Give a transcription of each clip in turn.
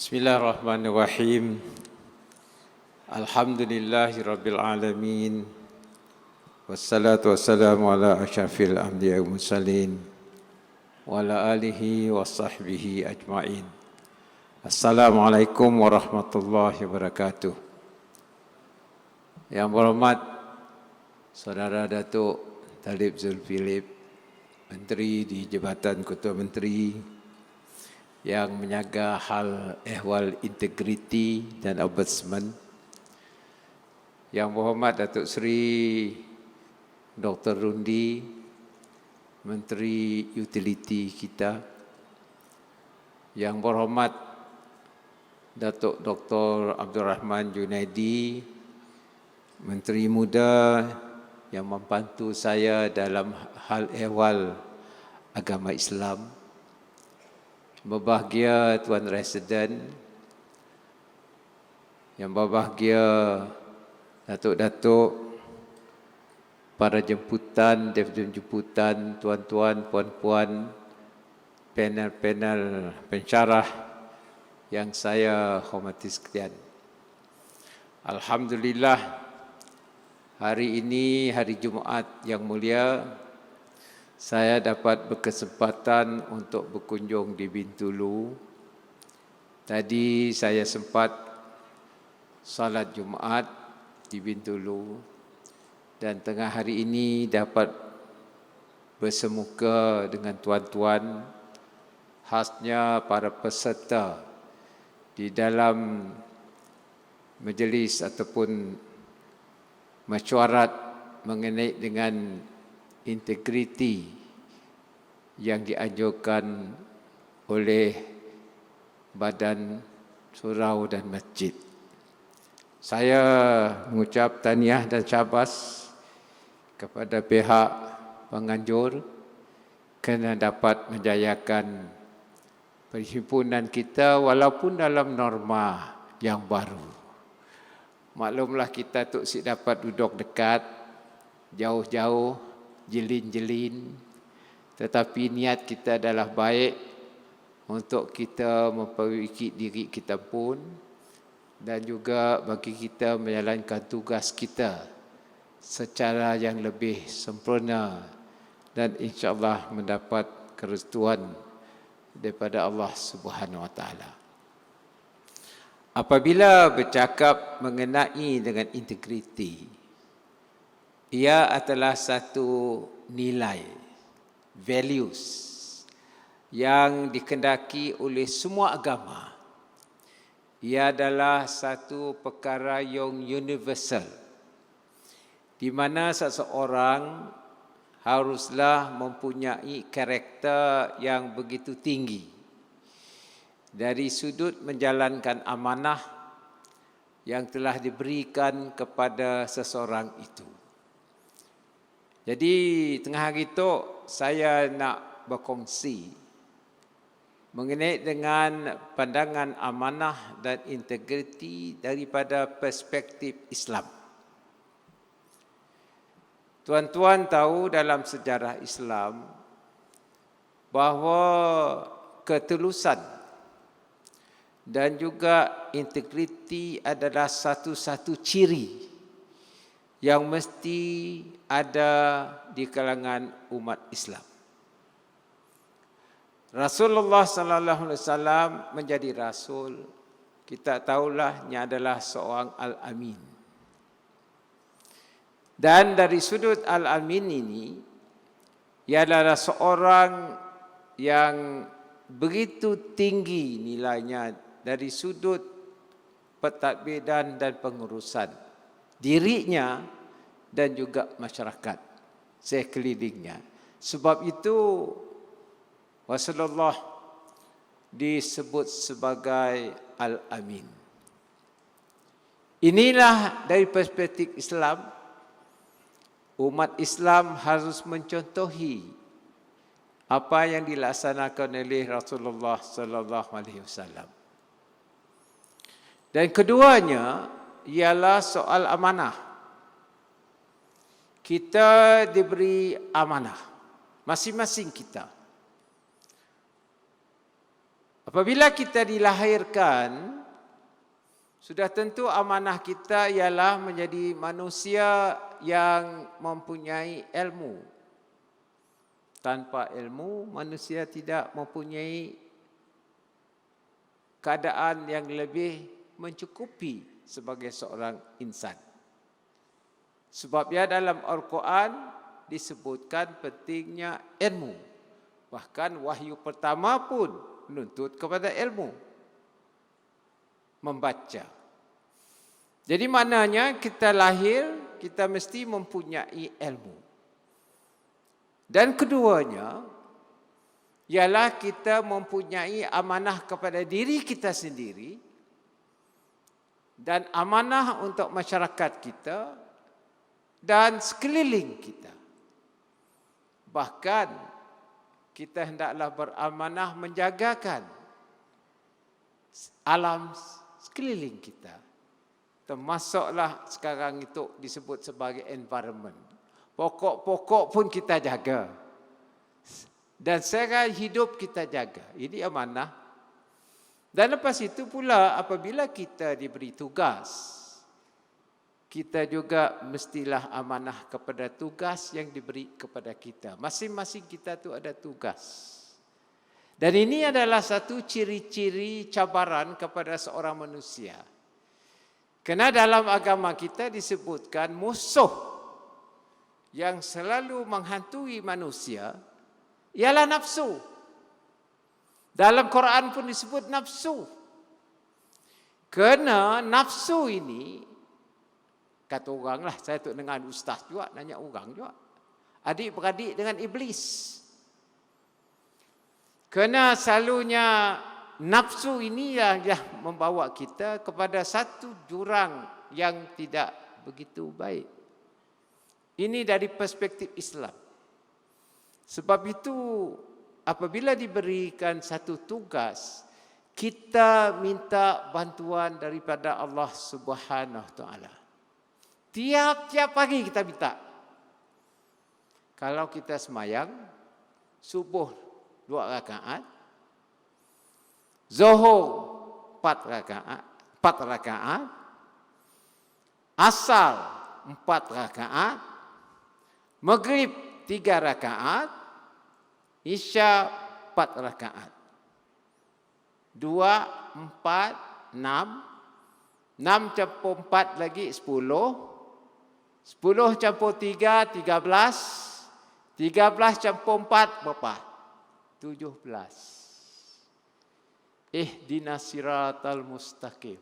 Bismillahirrahmanirrahim. Alhamdulillahirabbil alamin. Wassalatu wassalamu ala asyrafil anbiya'i wal mursalin wa ala alihi wa sahbihi ajma'in. Assalamualaikum warahmatullahi wabarakatuh. Yang berhormat Saudara Datuk Talib Zulkifli, Menteri di Jabatan Ketua Menteri yang menjaga hal ehwal integriti dan ombudsman. Yang berhormat Datuk Seri Dr. Rundi, Menteri Utiliti kita. Yang berhormat Datuk Dr. Abdul Rahman Junaidi, Menteri Muda yang membantu saya dalam hal ehwal agama Islam. Berbahagia Tuan Residen, yang berbahagia Datuk-Datuk, para jemputan, deputi jemputan, tuan-tuan, puan-puan, panel-panel pensyarah yang saya hormati sekalian. Alhamdulillah, hari ini hari Jumaat yang mulia, saya dapat berkesempatan untuk berkunjung di Bintulu. Tadi saya sempat salat Jumaat di Bintulu dan tengah hari ini dapat bersemuka dengan tuan-tuan, khasnya para peserta di dalam majlis ataupun mesyuarat mengenai dengan integriti yang dianjurkan oleh Badan Surau dan Masjid. Saya mengucap tahniah dan syabas kepada pihak penganjur kerana dapat menjayakan perhimpunan kita walaupun dalam norma yang baru. Maklumlah kita tu si dapat duduk dekat, jauh-jauh, jelin-jelin, tetapi niat kita adalah baik untuk kita memperbaiki diri kita pun dan juga bagi kita menjalankan tugas kita secara yang lebih sempurna dan insya-Allah mendapat kerestuan daripada Allah Subhanahu Wa Taala. Apabila bercakap mengenai dengan integriti, ia adalah satu nilai, values yang dikendaki oleh semua agama. Ia adalah satu perkara yang universal, di mana seseorang haruslah mempunyai karakter yang begitu tinggi dari sudut menjalankan amanah yang telah diberikan kepada seseorang itu. Jadi tengah hari itu saya nak berkongsi mengenai dengan pandangan amanah dan integriti daripada perspektif Islam. Tuan-tuan tahu dalam sejarah Islam bahawa ketulusan dan juga integriti adalah satu-satu ciri yang mesti ada di kalangan umat Islam. Rasulullah sallallahu alaihi wasallam menjadi rasul, kita tahulah dia adalah seorang al-amin. Dan dari sudut al-amin ini, ia adalah seorang yang begitu tinggi nilainya dari sudut pentadbiran dan pengurusan dirinya dan juga masyarakat sekelilingnya. Sebab itu Rasulullah disebut sebagai Al-Amin. Inilah dari perspektif Islam, umat Islam harus mencontohi apa yang dilaksanakan oleh Rasulullah sallallahu alaihi wasallam. Dan keduanya ialah soal amanah. Kita diberi amanah, masing-masing kita. Apabila kita dilahirkan, sudah tentu amanah kita ialah menjadi manusia yang mempunyai ilmu. Tanpa ilmu, manusia tidak mempunyai keadaan yang lebih mencukupi sebagai seorang insan. Sebabnya dalam Al-Quran disebutkan pentingnya ilmu. Bahkan wahyu pertama pun menuntut kepada ilmu. Membaca. Jadi maknanya kita lahir, kita mesti mempunyai ilmu. Dan keduanya, ialah kita mempunyai amanah kepada diri kita sendiri dan amanah untuk masyarakat kita dan sekeliling kita. Bahkan kita hendaklah beramanah menjagakan alam sekeliling kita. Termasuklah sekarang itu disebut sebagai environment. Pokok-pokok pun kita jaga. Dan sera hidup kita jaga. Ini amanah. Dan lepas itu pula apabila kita diberi tugas, kita juga mestilah amanah kepada tugas yang diberi kepada kita. Masing-masing kita tu ada tugas. Dan ini adalah satu ciri-ciri cabaran kepada seorang manusia. Kerana dalam agama kita disebutkan musuh yang selalu menghantui manusia ialah nafsu. Dalam Quran pun disebut nafsu. Kerana nafsu ini, kata orang lah, saya tu dengan ustaz juga, nanya orang juga. Adik-beradik dengan iblis. Kerana selalunya nafsu ini yang membawa kita kepada satu jurang yang tidak begitu baik. Ini dari perspektif Islam. Sebab itu apabila diberikan satu tugas, kita minta bantuan daripada Allah Subhanahu Wa Taala. Tiap-tiap pagi kita minta. Kalau kita semayang, subuh 2 rakaat, Zuhur 4 rakaat, Asar 4 rakaat, Maghrib 3 rakaat, Isya 4 rakaat. 2, 4, 6, 6 campur 4 lagi 10, 10 campur 3, 13, 13 campur 4 berapa? 17. Ihdinas siratal mustaqim.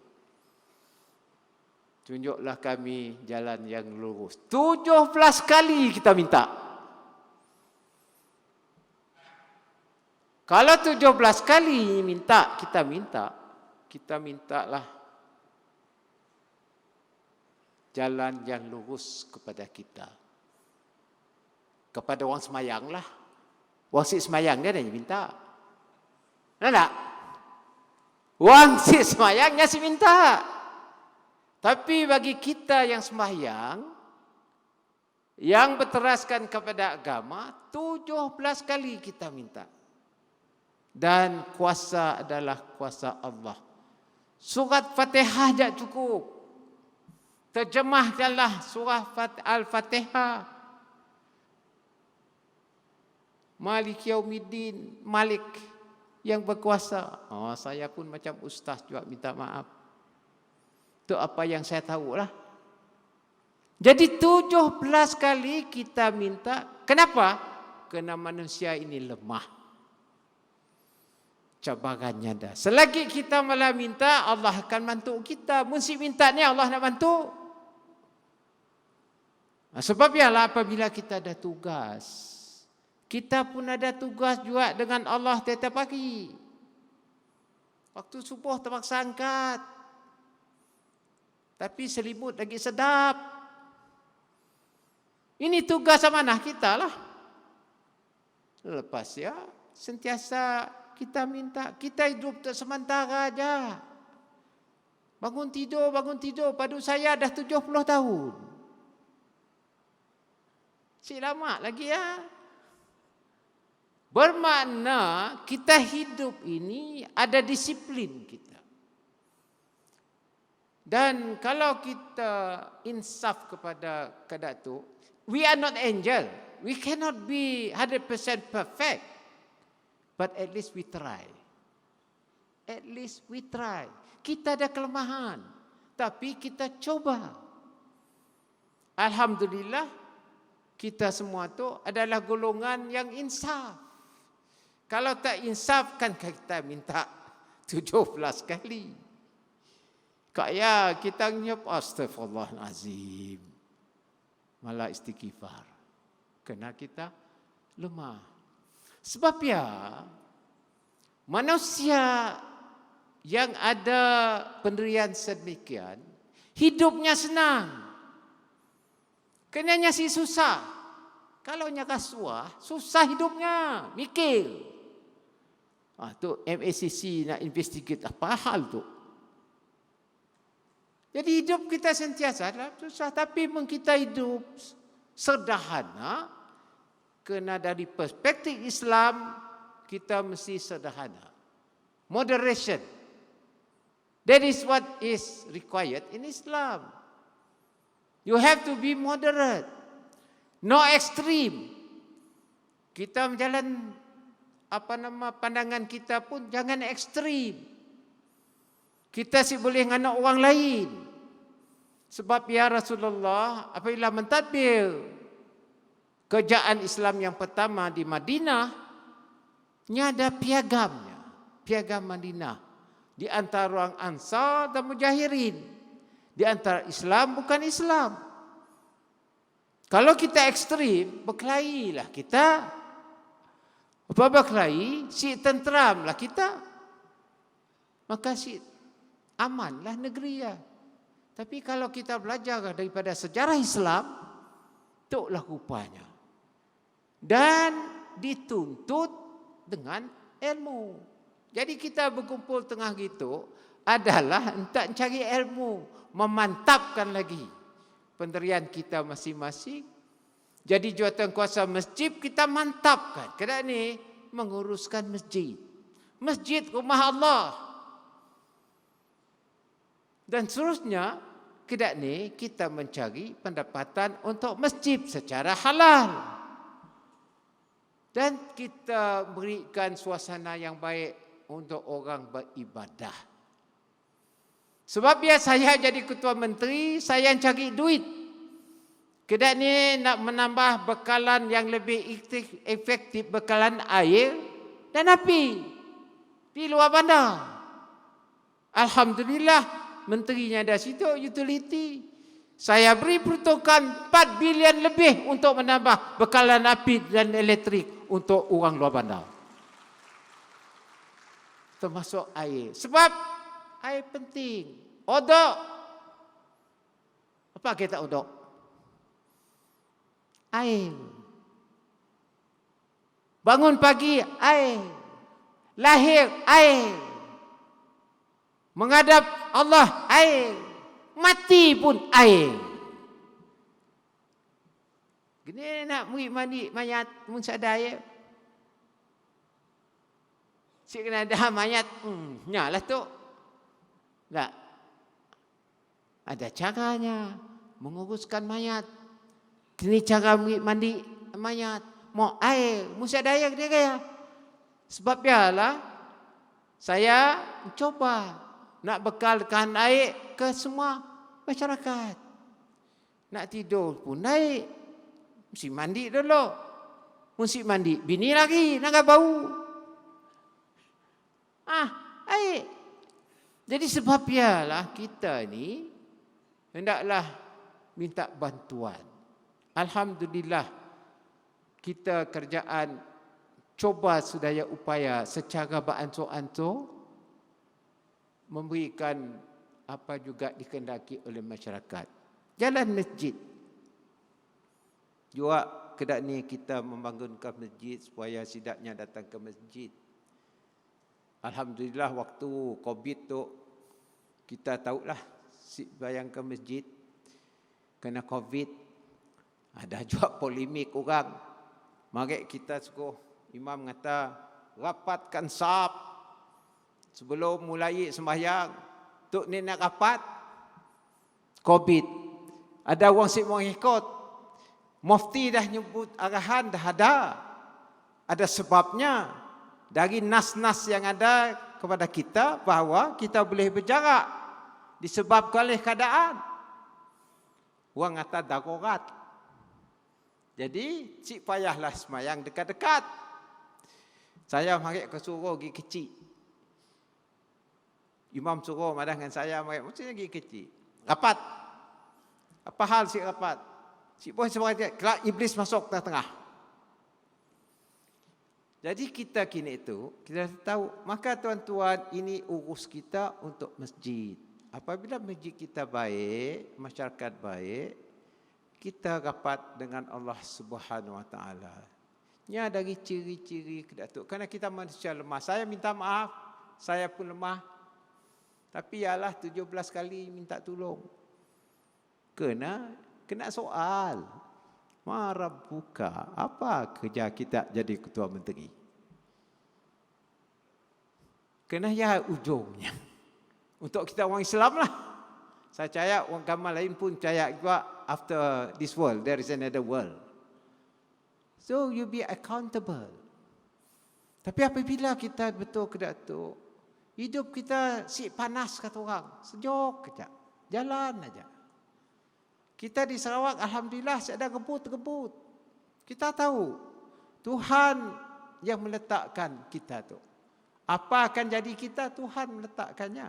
Tunjuklah kami jalan yang lurus. 17 kali kita minta. Kalau 17 kali kita mintalah jalan yang lurus kepada kita. Kepada orang semayang lah. Wasit semayang dia minta. Tak? Wasit semayangnya si minta. Tapi bagi kita yang semayang, yang berteraskan kepada agama, 17 kali kita minta. Dan kuasa adalah kuasa Allah. Surat Fatihah tak cukup. Terjemahkanlah surah Al-Fatihah. Malik Yaumiddin, Malik yang berkuasa. Saya pun macam ustaz juga minta maaf. Itu apa yang saya tahulah. Jadi 17 kali kita minta. Kenapa? Kerana manusia ini lemah. Cabarannya dah. Selagi kita malah minta, Allah akan bantu kita. Mesti minta ni Allah nak bantu. Sebab ialah apabila kita ada tugas, kita pun ada tugas juga dengan Allah tiap-tiap pagi. Waktu subuh terpaksa angkat. Tapi selimut lagi sedap. Ini tugas amanah kita lah. Lepas ya, sentiasa kita minta. Kita hidup tak sementara aja. Bangun tidur. Padu saya dah 70 tahun. Si lama lagi ya. Bermakna kita hidup ini ada disiplin kita. Dan kalau kita insaf kepada Datuk, we are not angel. We cannot be 100% perfect. But at least we try. At least we try. Kita ada kelemahan, tapi kita coba. Alhamdulillah, kita semua tu adalah golongan yang insaf. Kalau tak insaf kan kita minta 17 kali. Kaya kita nyep astagfirullahalazim. Malah istighfar. Kerana kita lemah. Sebab ya manusia yang ada pendirian sedemikian hidupnya senang. Kenanya si susah. Kalau nya kasuah, susah hidupnya, mikir. Tu MACC nak investigate apa hal tu. Jadi hidup kita sentiasa susah, tapi kita hidup sederhana. Kerana dari perspektif Islam, kita mesti sederhana. Moderation. That is what is required in Islam. You have to be moderate. No extreme. Kita berjalan pandangan kita pun jangan ekstrim. Kita si boleh nganak orang lain. Sebab ya Rasulullah apabila mentadbir kerajaan Islam yang pertama di Madinah, nya ada piagamnya, piagam Madinah. Di antara orang Ansar dan Mujahirin. Di antara Islam bukan Islam. Kalau kita ekstrim, berkelailah kita. Apa berkelahi? Si tenteramlah kita. Maka si amanlah negeri ya. Tapi kalau kita belajar daripada sejarah Islam, itulah rupanya. Dan dituntut dengan ilmu. Jadi kita berkumpul tengah gitu adalah untuk cari ilmu, memantapkan lagi pendirian kita masing-masing. Jadi jawatan kuasa masjid kita mantapkan. Kerana ni menguruskan masjid. Masjid rumah Allah. Dan seterusnya, kerana ni kita mencari pendapatan untuk masjid secara halal. Dan kita berikan suasana yang baik untuk orang beribadah. Sebab ya saya jadi ketua menteri, saya cari duit. Kerana ni nak menambah bekalan yang lebih efektif, bekalan air dan api di luar bandar. Alhamdulillah, menterinya ada situ, utility. Saya beri peruntukan 4 bilion lebih untuk menambah bekalan api dan elektrik untuk orang luar bandar. Termasuk air. Sebab air penting. Odok. Apa kita odok? Air. Bangun pagi, air. Lahir, air. Menghadap Allah, air. Mati pun air. Gini nak mandi mayat mun ada air. Si kena dah mayat, nyalah tu. Tak. Ada caranya menguruskan mayat. Kini cara mandi mayat. Mau air, mesti ada air dia kaya. Sebab biarlah saya mencoba nak bekalkan air ke semua masyarakat. Nak tidur pun naik. Mesti mandi dulu. Mesti mandi. Bini lagi, nak bau. Air. Jadi sebab ialah kita ni hendaklah minta bantuan. Alhamdulillah kita kerjaan coba sedaya upaya secara beransur-ansur memberikan apa juga dikehendaki oleh masyarakat. Jalan masjid. Juga kedak ni kita membangunkan masjid supaya sidaknya datang ke masjid. Alhamdulillah waktu Covid tu kita tahulah bayang ke masjid kena Covid ada juga polemik orang. Mari kita suruh Imam kata, rapatkan saf sebelum mulai sembahyang. Tok ni nak rapat. COVID. Ada orang sik mau ikut. Mufti dah nyebut arahan, dah ada. Ada sebabnya. Dari nas-nas yang ada kepada kita bahawa kita boleh berjarak disebabkan oleh keadaan. Orang kata darurat. Jadi, cik payahlah semayang dekat-dekat. Saya mari ke suruh pergi kecil. Imam suruh madah dengan saya mari mesti pergi kecil. Rapat. Apa hal si rapat? Si bos sebagai kelak iblis masuk tengah-tengah. Jadi kita kini itu, kita tahu, maka tuan-tuan ini urus kita untuk masjid. Apabila masjid kita baik, masyarakat baik, kita rapat dengan Allah Subhanahu Wa Taala. Nya dari ciri-ciri kedatuk. Kerana kita manusia lemah. Saya minta maaf, saya pun lemah. Tapi ialah 17 kali minta tolong. Kena soal. Marah buka. Apa kerja kita jadi ketua menteri? Kena ya ujungnya. Untuk kita orang Islam lah. Saya percaya orang agama lain pun percaya juga after this world, there is another world. So you be accountable. Tapi apabila kita betul kedatuk, hidup kita si panas kata orang. Sejuk kejap. Jalan aja. Kita di Sarawak, alhamdulillah, ada gebut-gebut. Kita tahu Tuhan yang meletakkan kita tu. Apa akan jadi kita, Tuhan meletakkannya.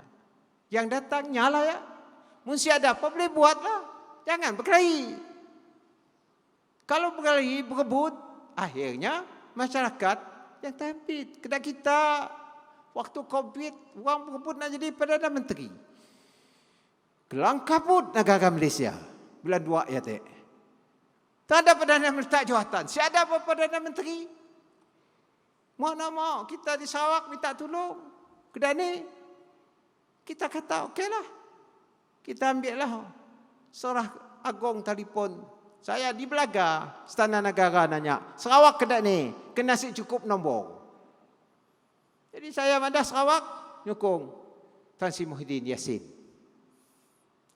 Yang datangnya lah ya. Mesti ada apa boleh buatlah. Jangan berkelahi. Kalau berkelahi, berebut, akhirnya masyarakat yang tempit. Kedai kita, waktu COVID, orang berebut nak jadi Perdana Menteri. Kelang kabut negara Malaysia. Bulan 2 ya tak. Tak ada Perdana Menteri jawatan. Siapa apa Perdana Menteri? Mau kita di Sarawak minta tolong. Kedai ni. Kita kata okeylah. Kita ambil lah. Seorang agung telefon. Saya di Belaga. Istana Negara nanya. Sarawak kedai ni. Kena si cukup nombor. Jadi saya mandah Sarawak. Nyokong. Tan Sri Muhyiddin Yassin.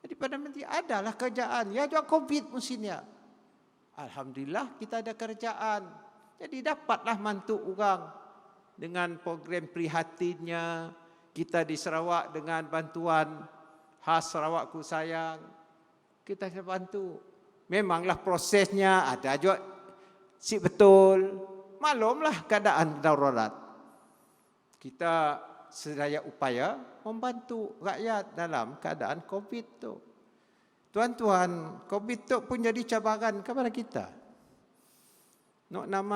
Jadi Perdana Menteri adalah kerjaan. Ya juga COVID musimnya. Alhamdulillah kita ada kerjaan. Jadi dapatlah mantu orang. Dengan program prihatinnya. Kita di Sarawak dengan bantuan khas Sarawakku sayang. Kita bantu. Memanglah prosesnya ada juga si betul. Maklumlah keadaan darurat. Kita sedaya upaya membantu rakyat dalam keadaan COVID tu. Tuan-tuan, COVID tu pun jadi cabaran kepada kita. Nak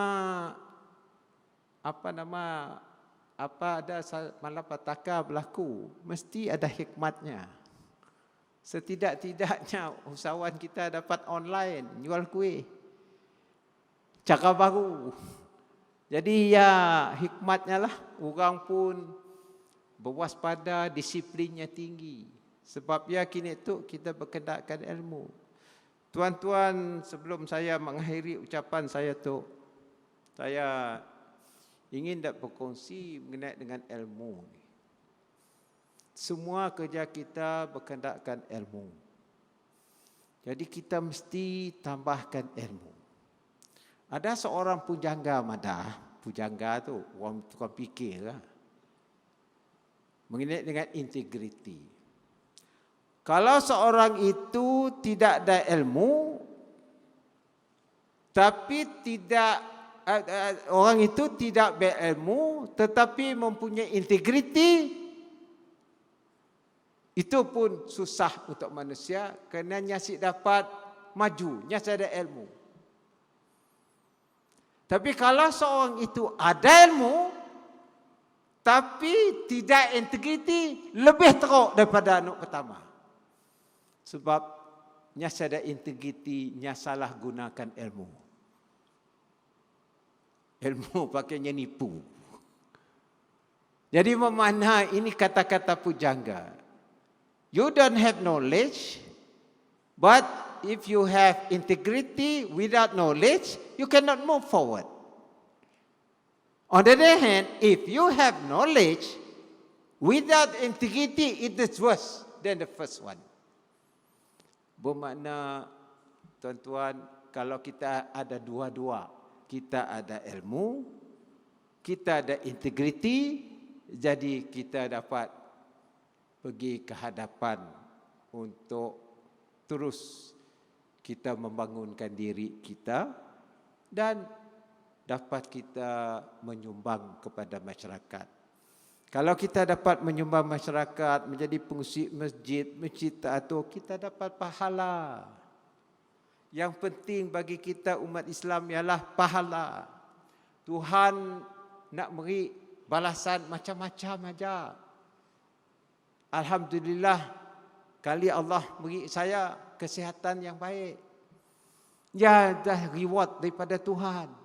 apa ada malapetaka berlaku, mesti ada hikmatnya. Setidak-tidaknya usahawan kita dapat online jual kuih. Cara baru. Jadi ya hikmatnya lah orang pun berwaspada, disiplinnya tinggi. Sebab ya kini tu kita berkendakkan ilmu. Tuan-tuan, sebelum saya mengakhiri ucapan saya tu, saya ingin dapat berkongsi mengenai dengan ilmu. Semua kerja kita berkendakkan ilmu. Jadi kita mesti tambahkan ilmu. Ada seorang pujangga madah, pujangga tu orang tukang fikir lah. Mengenai dengan integriti. Kalau seorang itu tidak ada ilmu, tapi orang itu tidak berilmu, tetapi mempunyai integriti, itu pun susah untuk manusia, kerana nyasik dapat maju, nyasik ada ilmu. Tapi kalau seorang itu ada ilmu, tapi tidak integriti, lebih teruk daripada anak pertama. Sebab nyasa ada integriti, nyasa salah gunakan ilmu. Ilmu pakainya nipu. Jadi memana ini kata-kata pujangga. You don't have knowledge, but if you have integrity without knowledge, you cannot move forward. On the other hand, if you have knowledge without integrity, it is worse than the first one. Bermakna, tuan-tuan, kalau kita ada dua-dua, kita ada ilmu, kita ada integriti, jadi kita dapat pergi ke hadapan untuk terus kita membangunkan diri kita dan dapat kita menyumbang kepada masyarakat. Kalau kita dapat menyumbang masyarakat, menjadi pengurus masjid taatu, kita dapat pahala. Yang penting bagi kita umat Islam ialah pahala. Tuhan nak beri balasan macam-macam aja. Alhamdulillah, kali Allah beri saya kesihatan yang baik. Ya, dah reward daripada Tuhan.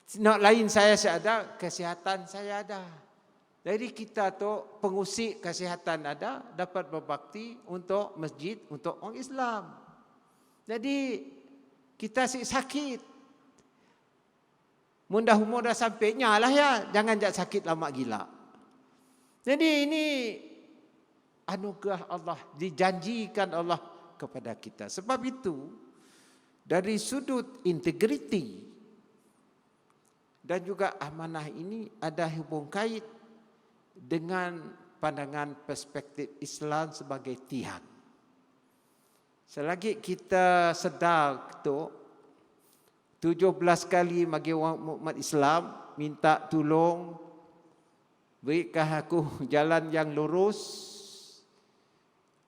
Nak lain saya ada, kesihatan saya ada. Jadi kita tu pengusik kesihatan ada, dapat berbakti untuk masjid, untuk orang Islam. Jadi kita sakit. Mudah umur dah sampainya lah ya, jangan jat sakit lama gila. Jadi ini anugerah Allah, dijanjikan Allah kepada kita. Sebab itu dari sudut integriti dan juga amanah ini ada hubung kait dengan pandangan perspektif Islam sebagai tiang. Selagi kita sedar tu 17 kali bagi orang umat Islam minta tolong, berikan aku jalan yang lurus,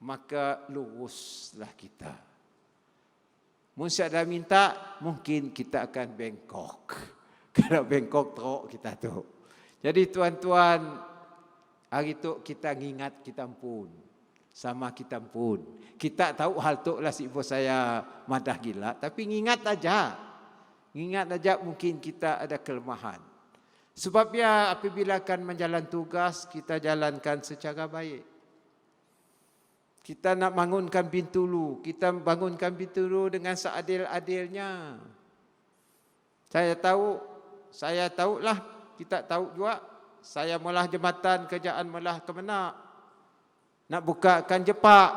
maka luruslah kita. Mungkin ada minta, mungkin kita akan bengkok. Kalau bengkok teruk kita tu. Jadi tuan-tuan, hari tu kita ingat kita pun. Sama kita pun. Kita tahu hal tu lah si ibu saya madah gila. Tapi ingat aja. Ingat aja mungkin kita ada kelemahan. Sebabnya apabila akan menjalan tugas, kita jalankan secara baik. Kita nak bangunkan Bintulu. Kita bangunkan Bintulu dengan seadil-adilnya. Saya tahulah, kita tahu juga. Saya malah jembatan, kerjaan malah kemenak. Nak bukakan Jepak.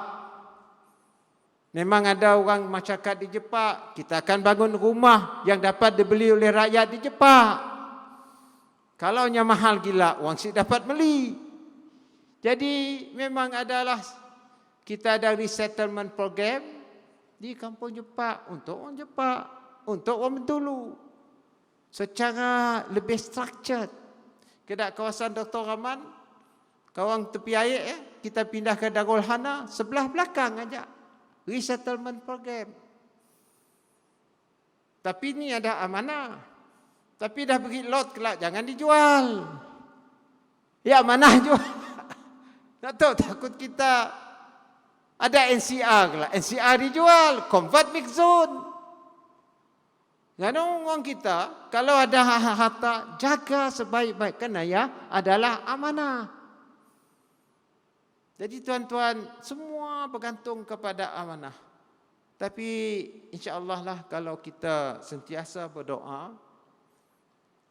Memang ada orang masyarakat di Jepak. Kita akan bangun rumah yang dapat dibeli oleh rakyat di Jepak. Kalau nya mahal gila, orang si dapat beli. Jadi memang adalah kita ada resettlement program di kampung Jepak untuk orang Jepak, untuk orang Bintulu. Secara lebih structured. Kedak kawasan Dr. Rahman, kawasan tepi air, kita pindah ke Darul Hana, sebelah belakang aja. Resettlement program. Tapi ini ada amanah. Tapi dah beri lot kelak, jangan dijual. Ya amanah jual. Tak tahu, takut kita ada NCR kelak. NCR dijual, convert mixed zone. Kerana orang kita, kalau ada harta, jaga sebaik-baik. Kerana ya adalah amanah. Jadi tuan-tuan, semua bergantung kepada amanah. Tapi insya-Allah lah kalau kita sentiasa berdoa,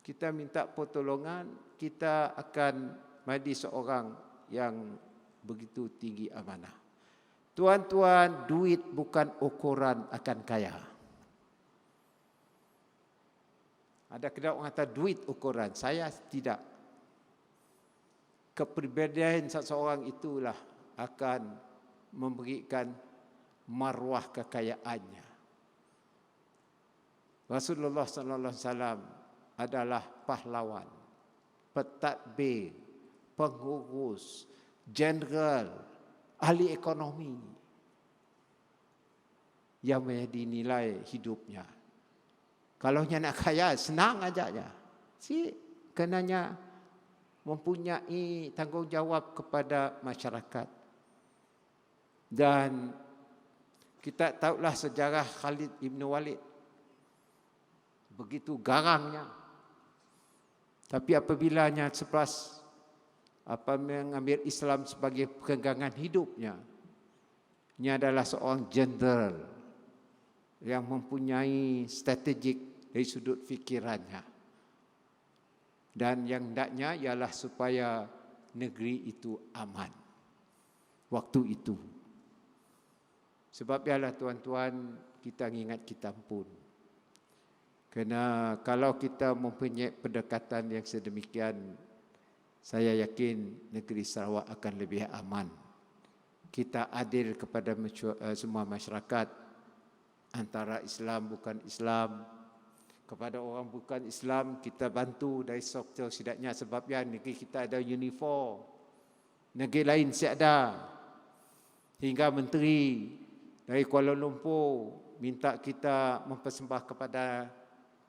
kita minta pertolongan, kita akan menjadi seorang yang begitu tinggi amanah. Tuan-tuan, duit bukan ukuran akan kaya. Ada kedai orang kata duit ukuran. Saya tidak. Kepribadian seseorang itulah akan memberikan maruah kekayaannya. Rasulullah sallallahu alaihi wasallam adalah pahlawan, pentadbir, pengurus, jenderal, ahli ekonomi yang menjadi nilai hidupnya. Kalau nak kaya, senang aja. Kenanya mempunyai tanggungjawab kepada masyarakat. Dan kita tahulah sejarah Khalid Ibn Walid. Begitu garangnya. Tapi apabilanya selepas mengambil Islam sebagai pegangan hidupnya, ini adalah seorang jenderal yang mempunyai strategik dari sudut fikirannya. Dan yang hendaknya ialah supaya negeri itu aman waktu itu. Sebab ialah tuan-tuan, kita ingat kita pun. Kerana kalau kita mempunyai pendekatan yang sedemikian, saya yakin negeri Sarawak akan lebih aman. Kita adil kepada semua masyarakat, antara Islam bukan Islam. Kepada orang bukan Islam, kita bantu dari sektor setidaknya, sebab ya negeri kita ada uniform. Negeri lain tiada. Hingga menteri dari Kuala Lumpur minta kita mempersembah kepada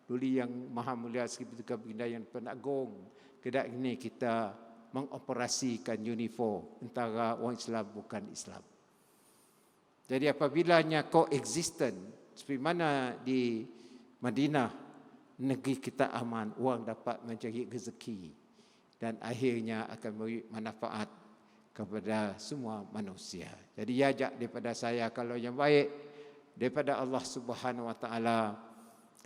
Duli Yang Maha Mulia Sri Paduka Baginda Yang Tuan Agong. Kedak ini kita mengoperasikan uniform antara orang Islam bukan Islam. Jadi apabila coexistent, seperti mana di Madinah, negeri kita aman, orang dapat mencari rezeki dan akhirnya akan memberi manfaat kepada semua manusia. Jadi ajak daripada saya, kalau yang baik daripada Allah Subhanahu Wa Taala,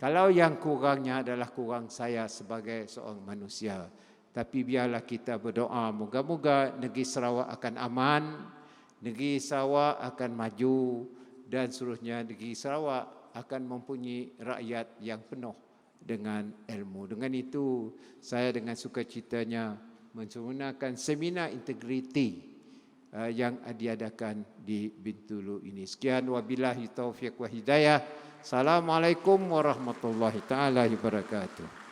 kalau yang kurangnya adalah kurang saya sebagai seorang manusia. Tapi biarlah kita berdoa, moga-moga negeri Sarawak akan aman, negeri Sarawak akan maju, dan seterusnya negeri Sarawak akan mempunyai rakyat yang penuh dengan ilmu. Dengan itu, saya dengan sukacitanya mensempurnakan seminar integriti yang diadakan di Bintulu ini. Sekian, wabillahi taufiq wa hidayah. Assalamualaikum warahmatullahi taala wabarakatuh.